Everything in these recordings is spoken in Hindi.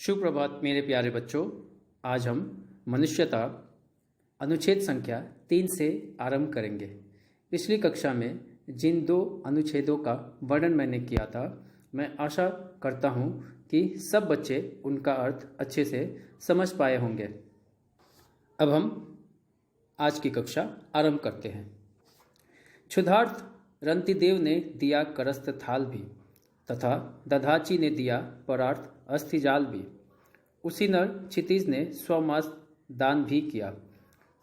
सुप्रभात मेरे प्यारे बच्चों। आज हम मनुष्यता अनुच्छेद संख्या 3 से आरंभ करेंगे। पिछली कक्षा में जिन 2 अनुच्छेदों का वर्णन मैंने किया था, मैं आशा करता हूँ कि सब बच्चे उनका अर्थ अच्छे से समझ पाए होंगे। अब हम आज की कक्षा आरंभ करते हैं। क्षुधार्थ रंतिदेव ने दिया करस्त थाल भी, तथा दधाची ने दिया परार्थ अस्थिजाल भी। उसी नर क्षितिज ने स्वमास दान भी किया।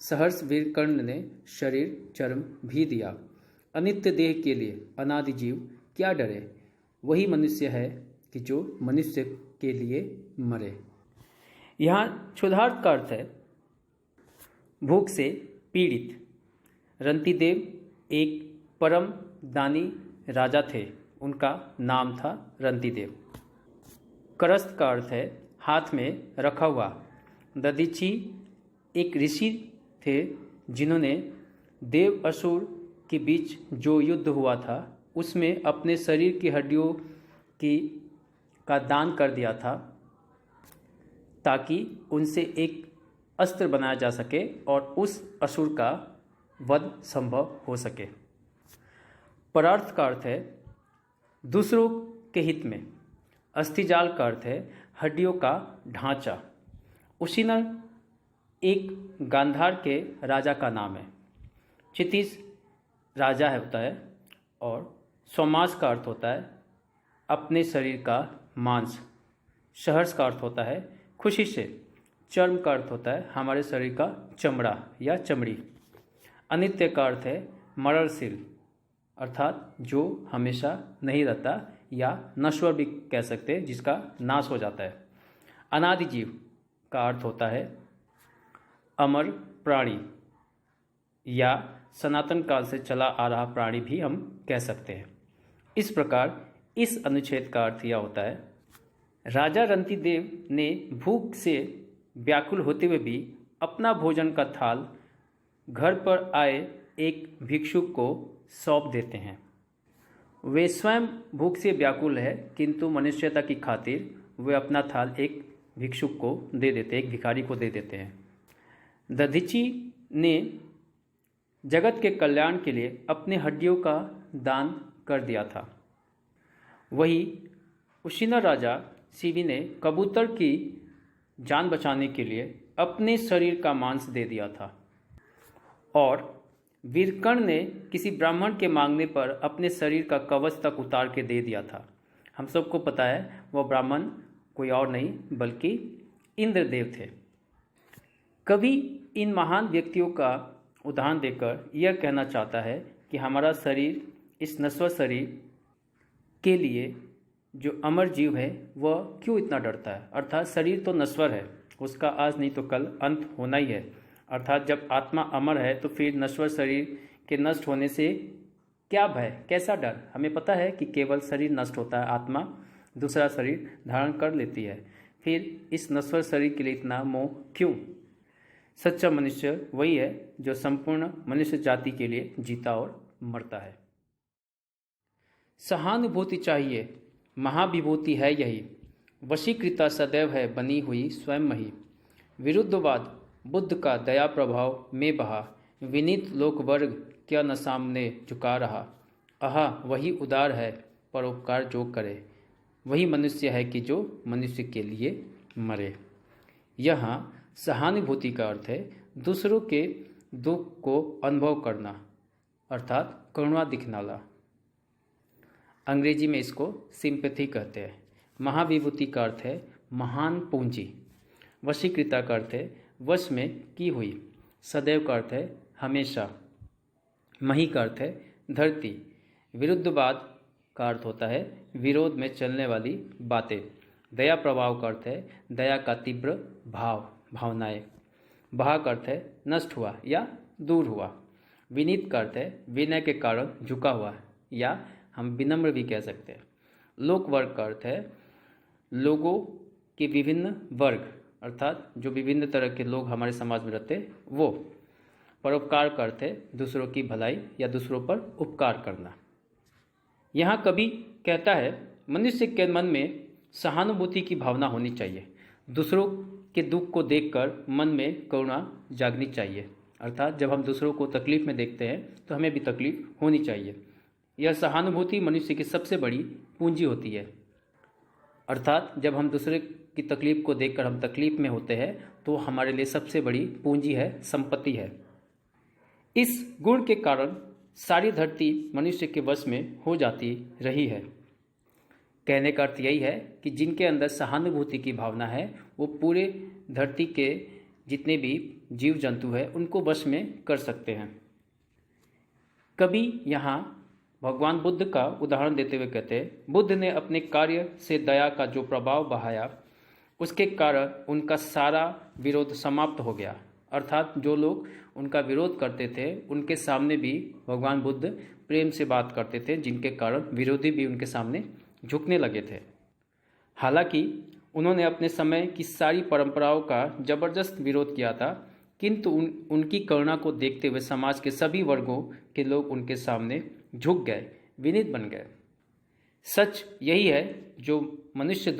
सहर्ष वीरकर्ण ने शरीर चर्म भी दिया। अनित्य देह के लिए अनादि जीव क्या डरे, वही मनुष्य है कि जो मनुष्य के लिए मरे। यहाँ क्षुधार्थ का अर्थ है भूख से पीड़ित। रंतिदेव एक परम दानी राजा थे, उनका नाम था रंतिदेव। करस्त का अर्थ है हाथ में रखा हुआ। दधीची एक ऋषि थे जिन्होंने देव असुर के बीच जो युद्ध हुआ था उसमें अपने शरीर की हड्डियों का दान कर दिया था, ताकि उनसे एक अस्त्र बनाया जा सके और उस असुर का वध संभव हो सके। परार्थ का अर्थ है दूसरों के हित में। अस्थिजाल का अर्थ है हड्डियों का ढांचा। उशीनर एक गांधार के राजा का नाम है। क्षितिज राजा होता है और स्वमास का अर्थ होता है अपने शरीर का मांस। सहर्ष का अर्थ होता है खुशी से। चर्म का अर्थ होता है हमारे शरीर का चमड़ा या चमड़ी। अनित्य का अर्थ है मरणशील, अर्थात जो हमेशा नहीं रहता या नश्वर भी कह सकते हैं, जिसका नाश हो जाता है। अनादि जीव का अर्थ होता है अमर प्राणी या सनातन काल से चला आ रहा प्राणी भी हम कह सकते हैं। इस प्रकार इस अनुच्छेद का अर्थ यह होता है, राजा रंतिदेव ने भूख से व्याकुल होते हुए भी अपना भोजन का थाल घर पर आए एक भिक्षुक को सौंप देते हैं। वे स्वयं भूख से व्याकुल है, किंतु मनुष्यता की खातिर वे अपना थाल एक भिक्षुक को दे देते हैं, एक भिखारी को दे देते हैं। दधीची ने जगत के कल्याण के लिए अपने हड्डियों का दान कर दिया था। वही उशीना राजा शिवी ने कबूतर की जान बचाने के लिए अपने शरीर का मांस दे दिया था। और वीरकर्ण ने किसी ब्राह्मण के मांगने पर अपने शरीर का कवच तक उतार के दे दिया था। हम सबको पता है वह ब्राह्मण कोई और नहीं बल्कि इंद्रदेव थे। कवि इन महान व्यक्तियों का उदाहरण देकर यह कहना चाहता है कि हमारा शरीर, इस नश्वर शरीर के लिए जो अमर जीव है वह क्यों इतना डरता है। अर्थात शरीर तो नश्वर है, उसका आज नहीं तो कल अंत होना ही है। अर्थात जब आत्मा अमर है तो फिर नश्वर शरीर के नष्ट होने से क्या भय, कैसा डर। हमें पता है कि केवल शरीर नष्ट होता है, आत्मा दूसरा शरीर धारण कर लेती है। फिर इस नश्वर शरीर के लिए इतना मोह क्यों। सच्चा मनुष्य वही है जो संपूर्ण मनुष्य जाति के लिए जीता और मरता है। सहानुभूति चाहिए, महाविभूति है यही। वशीकृता सदैव है बनी हुई स्वयं मही। विरुद्धवाद बुद्ध का दया प्रभाव में बहा। विनीत लोक वर्ग क्या न सामने झुका रहा। आहा वही उदार है परोपकार जो करे। वही मनुष्य है कि जो मनुष्य के लिए मरे। यहाँ सहानुभूति का अर्थ है दूसरों के दुख को अनुभव करना, अर्थात करुणा दिखनाला। अंग्रेजी में इसको सिंपैथी कहते हैं। महाविभूति का अर्थ है महान पूंजी। वशीकृता का अर्थ है वश में की हुई। सदैव का अर्थ है हमेशा। मही का अर्थ है धरती। विरुद्धवाद का अर्थ होता है विरोध में चलने वाली बातें। दया प्रभाव का अर्थ है दया का तीव्र भावनाएं। बहा का अर्थ है नष्ट हुआ या दूर हुआ। विनीत का अर्थ है विनय के कारण झुका हुआ, या हम विनम्र भी कह सकते हैं। लोक वर्ग का अर्थ है लोगों के विभिन्न वर्ग, अर्थात जो विभिन्न तरह के लोग हमारे समाज में रहते हैं वो। परोपकार का अर्थ है दूसरों की भलाई या दूसरों पर उपकार करना। यहाँ कवि कहता है मनुष्य के मन में सहानुभूति की भावना होनी चाहिए। दूसरों के दुख को देखकर मन में करुणा जागनी चाहिए। अर्थात जब हम दूसरों को तकलीफ में देखते हैं तो हमें भी तकलीफ होनी चाहिए। यह सहानुभूति मनुष्य की सबसे बड़ी पूंजी होती है। अर्थात जब हम दूसरे की तकलीफ को देखकर हम तकलीफ में होते हैं तो हमारे लिए सबसे बड़ी पूंजी है, संपत्ति है। इस गुण के कारण सारी धरती मनुष्य के वश में हो जाती रही है। कहने का अर्थ यही है कि जिनके अंदर सहानुभूति की भावना है वो पूरे धरती के जितने भी जीव जंतु हैं उनको वश में कर सकते हैं। कभी यहाँ भगवान बुद्ध का उदाहरण देते हुए कहते हैं, बुद्ध ने अपने कार्य से दया का जो प्रभाव बहाया उसके कारण उनका सारा विरोध समाप्त हो गया। अर्थात जो लोग उनका विरोध करते थे उनके सामने भी भगवान बुद्ध प्रेम से बात करते थे, जिनके कारण विरोधी भी उनके सामने झुकने लगे थे। हालांकि उन्होंने अपने समय की सारी परंपराओं का जबरदस्त विरोध किया था, किंतु उनकी करुणा को देखते हुए समाज के सभी वर्गों के लोग उनके सामने झुक गए, विनीत बन गए। सच यही है, जो मनुष्य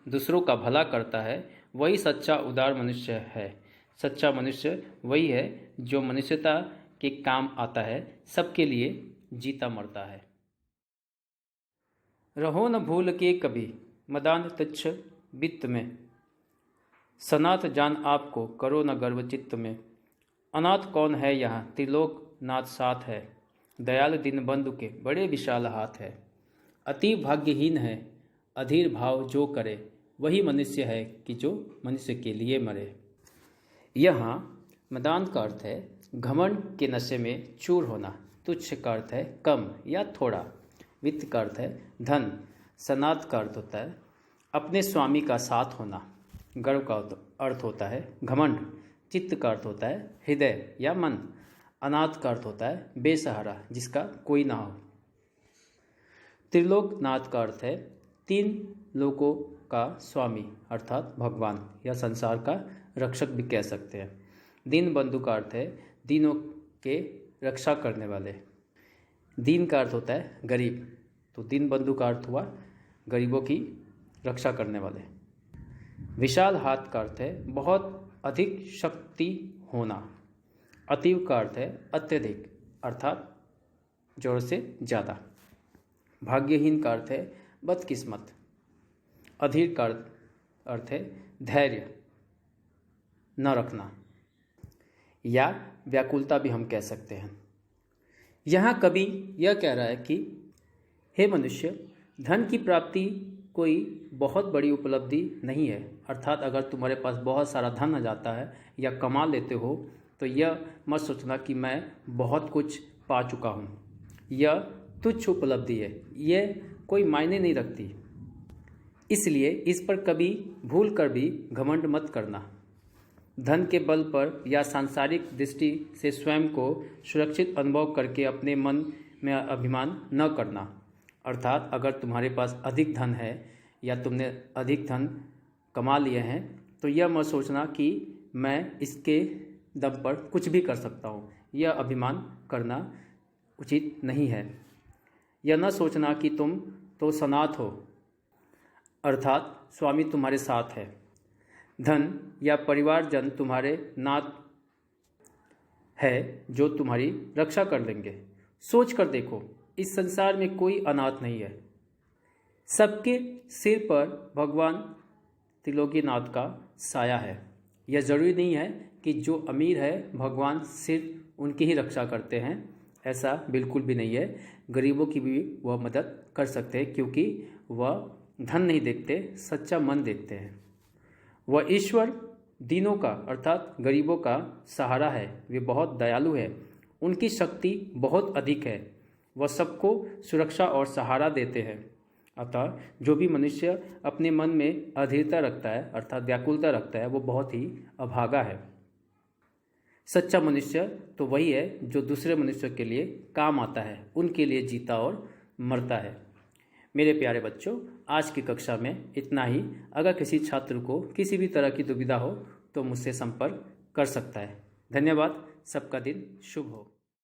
दूसरों का भला करता है वही सच्चा उदार मनुष्य है। सच्चा मनुष्य वही है जो मनुष्यता के काम आता है, सबके लिए जीता मरता है। रहो न भूल के कभी मदान तुच्छ वित्त में, सनाथ जान आपको करो न गर्व चित्त में। अनाथ कौन है यहाँ त्रिलोक नाथ साथ है, दयाल दीन बंधु के बड़े विशाल हाथ है। अति भाग्यहीन है अधीर भाव जो करे, वही मनुष्य है कि जो मनुष्य के लिए मरे। यहाँ मदान का अर्थ है घमंड के नशे में चूर होना, तुच्छ का अर्थ है कम या थोड़ा, वित्त का अर्थ है धन, सनात का अर्थ होता है अपने स्वामी का साथ होना, गर्व का अर्थ होता है घमंड, चित्त का अर्थ होता है हृदय या मन, अनाथ का अर्थ होता है बेसहारा जिसका कोई ना हो। त्रिलोक नाथ का अर्थ है तीन लोकों का स्वामी अर्थात भगवान या संसार का रक्षक भी कह सकते हैं। दीन बंधु का अर्थ है दीनों के रक्षा करने वाले। दीन का अर्थ होता है गरीब, तो दीन बंधु का अर्थ हुआ गरीबों की रक्षा करने वाले। विशाल हाथ का अर्थ है बहुत अधिक शक्ति होना। अतीव का अर्थ है अत्यधिक अर्थात जोर से ज़्यादा। भाग्यहीन का अर्थ है बदकिस्मत। अधीर का अर्थ है धैर्य न रखना या व्याकुलता भी हम कह सकते हैं। यहाँ कवि यह कह रहा है कि हे मनुष्य, धन की प्राप्ति कोई बहुत बड़ी उपलब्धि नहीं है। अर्थात अगर तुम्हारे पास बहुत सारा धन आ जाता है या कमा लेते हो तो यह मत सोचना कि मैं बहुत कुछ पा चुका हूँ। यह तुच्छ उपलब्धि है, यह कोई मायने नहीं रखती। इसलिए इस पर कभी भूल कर भी घमंड मत करना। धन के बल पर या सांसारिक दृष्टि से स्वयं को सुरक्षित अनुभव करके अपने मन में अभिमान न करना। अर्थात अगर तुम्हारे पास अधिक धन है या तुमने अधिक धन कमा लिए हैं तो यह मत सोचना कि मैं इसके दम पर कुछ भी कर सकता हूँ। यह अभिमान करना उचित नहीं है। यह न सोचना कि तुम तो सनाथ हो अर्थात स्वामी तुम्हारे साथ है। धन या परिवारजन तुम्हारे नाथ है जो तुम्हारी रक्षा कर लेंगे। सोच कर देखो, इस संसार में कोई अनाथ नहीं है। सबके सिर पर भगवान त्रिलोकीनाथ का साया है। यह ज़रूरी नहीं है कि जो अमीर है भगवान सिर्फ उनकी ही रक्षा करते हैं, ऐसा बिल्कुल भी नहीं है। गरीबों की भी वह मदद कर सकते हैं क्योंकि वह धन नहीं देखते, सच्चा मन देखते हैं। वह ईश्वर दीनों का अर्थात गरीबों का सहारा है। वे बहुत दयालु है, उनकी शक्ति बहुत अधिक है। वह सबको सुरक्षा और सहारा देते हैं। अतः जो भी मनुष्य अपने मन में अधीरता रखता है अर्थात व्याकुलता रखता है वो बहुत ही अभागा है। सच्चा मनुष्य तो वही है जो दूसरे मनुष्य के लिए काम आता है, उनके लिए जीता और मरता है। मेरे प्यारे बच्चों, आज की कक्षा में इतना ही। अगर किसी छात्र को किसी भी तरह की दुविधा हो तो मुझसे संपर्क कर सकता है। धन्यवाद। सबका दिन शुभ हो।